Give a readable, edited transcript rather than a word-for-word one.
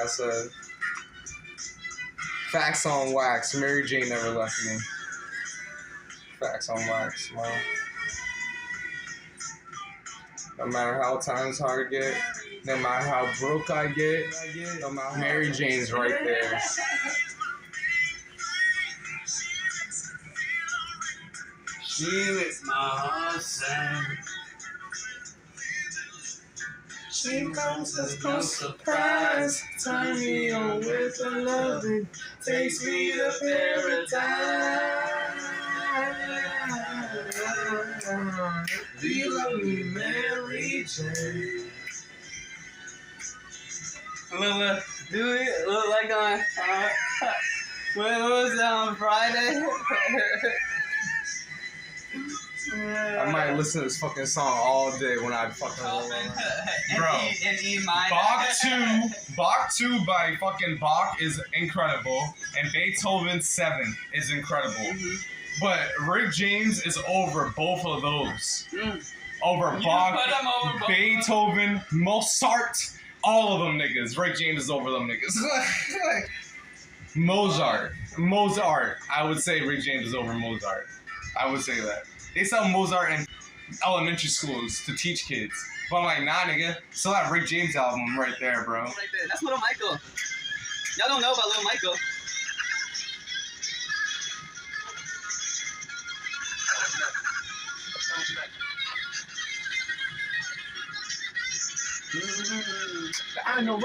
I said. Facts on wax. Mary Jane never left me. Facts on wax, man. No matter how times hard get, no matter how broke I get, no matter Mary Jane's right there. She was my husband. She comes as no surprise. Turn me on with her loving. Takes me to paradise. Do you love me, Mary Jane? Look, do it look like on what was that on Friday? I might listen to this fucking song all day when I fucking roll around. Bro, and E minor. Bach 2 by fucking Bach is incredible, and Beethoven 7 is incredible. Mm-hmm. But Rick James is over both of those. Over You Bach, put him over both. Beethoven, Mozart, all of them niggas. Rick James is over them niggas. Mozart. I would say Rick James is over Mozart. I would say that. They sell Mozart in elementary schools to teach kids. But I'm like, nah, nigga. Still that Rick James album right there, bro. Right there. That's Little Michael. Y'all don't know about Little Michael. I know,